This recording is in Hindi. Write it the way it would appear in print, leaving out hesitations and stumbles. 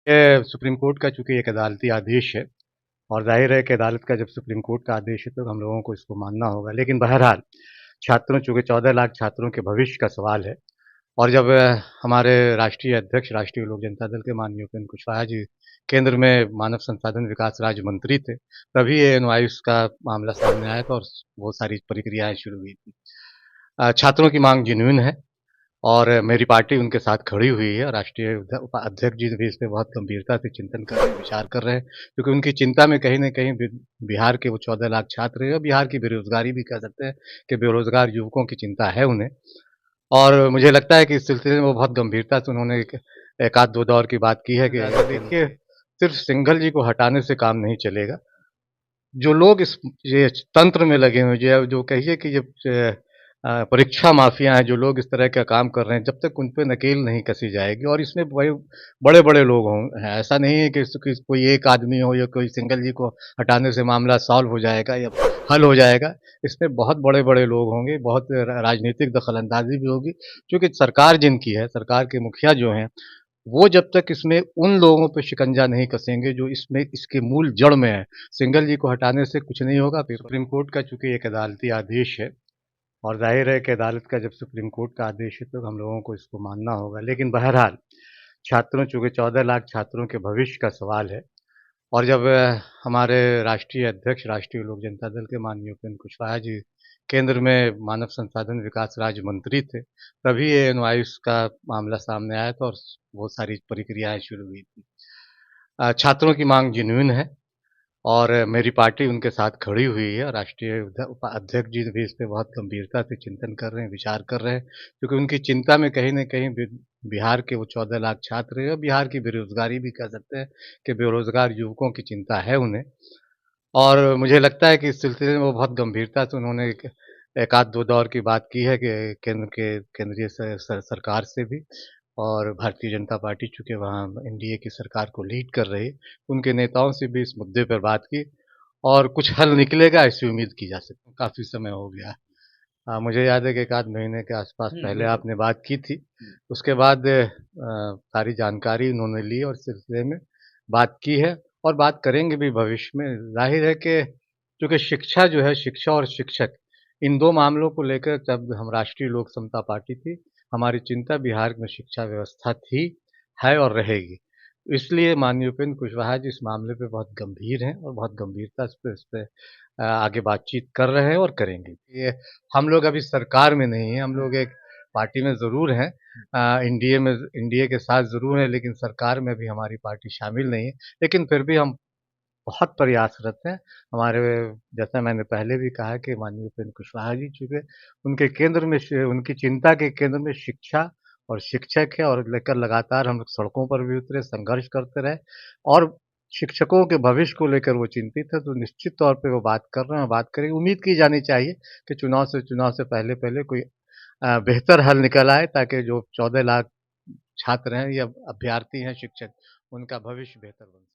ये सुप्रीम कोर्ट का चूँकि एक अदालती आदेश है और ज़ाहिर है कि अदालत का जब सुप्रीम कोर्ट का आदेश है तो हम लोगों को इसको मानना होगा। लेकिन बहरहाल छात्रों चूँकि 14 लाख छात्रों के भविष्य का सवाल है और जब हमारे राष्ट्रीय अध्यक्ष राष्ट्रीय लोक जनता दल के माननीय उपेंद्र कुशवाहा जी केंद्र में मानव संसाधन विकास राज्य मंत्री थे, तभी ये एनवाईएस का मामला सामने आया था और बहुत सारी प्रक्रियाएँ शुरू हुई थी। छात्रों की माँग जेन्युइन है और मेरी पार्टी उनके साथ खड़ी हुई है। राष्ट्रीय अध्यक्ष जी भी इस पे बहुत गंभीरता से चिंतन कर रहे हैं, विचार कर रहे हैं, क्योंकि उनकी चिंता में कहीं न कहीं बिहार के वो 14 लाख छात्र हैं और बिहार की बेरोज़गारी भी कह सकते हैं कि बेरोज़गार युवकों की चिंता है उन्हें। और मुझे लगता है कि इस सिलसिले में वो बहुत गंभीरता से उन्होंने एक आध दो दौर की बात की है कि देखिए, सिर्फ़ सिंघल जी को हटाने से काम नहीं चलेगा। जो लोग इस ये तंत्र में लगे हुए हैं, जो जो कहिए कि ये परीक्षा माफिया हैं, जो लोग इस तरह का काम कर रहे हैं, जब तक उन पे नकेल नहीं कसी जाएगी और इसमें बड़े बड़े-बड़े लोग हैं। ऐसा नहीं है कि कोई एक आदमी हो या कोई सिंघल जी को हटाने से मामला सॉल्व हो जाएगा या हल हो जाएगा। इसमें बहुत बड़े-बड़े लोग होंगे, बहुत राजनीतिक दखल-अंदाज़ी भी होगी, क्योंकि सरकार जिनकी है, सरकार के मुखिया जो हैं, वो जब तक इसमें उन लोगों पे शिकंजा नहीं कसेंगे जो इसमें इसके मूल जड़ में है। सिंघल जी को हटाने से कुछ नहीं होगा। फिर सुप्रीम कोर्ट का चूँकि एक अदालती आदेश है और ज़ाहिर है कि अदालत का जब सुप्रीम कोर्ट का आदेश है तो हम लोगों को इसको मानना होगा। लेकिन बहरहाल छात्रों चूँकि 14 लाख छात्रों के भविष्य का सवाल है और जब हमारे राष्ट्रीय अध्यक्ष राष्ट्रीय लोक जनता दल के माननीय उपेंद्र कुशवाहा जी केंद्र में मानव संसाधन विकास राज्य मंत्री थे, तभी ये एनवाईएस का मामला सामने आया था और बहुत सारी प्रक्रियाएँ शुरू हुई थी। छात्रों की माँग जेन्युइन है और मेरी पार्टी उनके साथ खड़ी हुई है। राष्ट्रीय अध्यक्ष जी भी इस पे बहुत गंभीरता से चिंतन कर रहे हैं, विचार कर रहे हैं, क्योंकि उनकी चिंता में कहीं न कहीं बिहार के वो 14 लाख छात्र हैं और बिहार की बेरोज़गारी भी कह सकते हैं कि बेरोज़गार युवकों की चिंता है उन्हें। और मुझे लगता है कि इस सिलसिले में वो बहुत गंभीरता से उन्होंने एक आध दो दौर की बात की है कि केंद्रीय सरकार से भी और भारतीय जनता पार्टी चूँकि वहाँ एनडीए की सरकार को लीड कर रही है, उनके नेताओं से भी इस मुद्दे पर बात की और कुछ हल निकलेगा ऐसी उम्मीद की जा सकती है। काफ़ी समय हो गया। मुझे याद है कि 1 आध महीने के आसपास पहले आपने बात की थी। उसके बाद सारी जानकारी उन्होंने ली और इस सिलसिले में बात की है और बात करेंगे भी भविष्य में। ज़ाहिर है कि चूँकि शिक्षा जो है, शिक्षा और शिक्षक, इन 2 मामलों को लेकर जब हम राष्ट्रीय लोक समता पार्टी थी, हमारी चिंता बिहार में शिक्षा व्यवस्था थी, है और रहेगी। इसलिए माननीय उपेंद्र कुशवाहा जी इस मामले पे बहुत गंभीर हैं और बहुत गंभीरता से इस पे आगे बातचीत कर रहे हैं और करेंगे। ये हम लोग अभी सरकार में नहीं हैं, हम लोग एक पार्टी में ज़रूर हैं, एनडीए के साथ ज़रूर हैं, लेकिन सरकार में भी हमारी पार्टी शामिल नहीं है। लेकिन फिर भी हम बहुत प्रयासरत हैं। हमारे जैसा मैंने पहले भी कहा कि माननीय उपेंद्र कुशवाहा जी चूँकि उनके केंद्र में उनकी चिंता के केंद्र में शिक्षा और शिक्षक है और लेकर लगातार हम लोग सड़कों पर भी उतरे, संघर्ष करते रहे और शिक्षकों के भविष्य को लेकर वो चिंतित है, तो निश्चित तौर पे वो बात कर रहे हैं और बात करेंगे। उम्मीद की जानी चाहिए कि चुनाव से पहले कोई बेहतर हल निकल आए ताकि जो 14 लाख छात्र हैं या अभ्यर्थी हैं शिक्षक, उनका भविष्य बेहतर बन सके।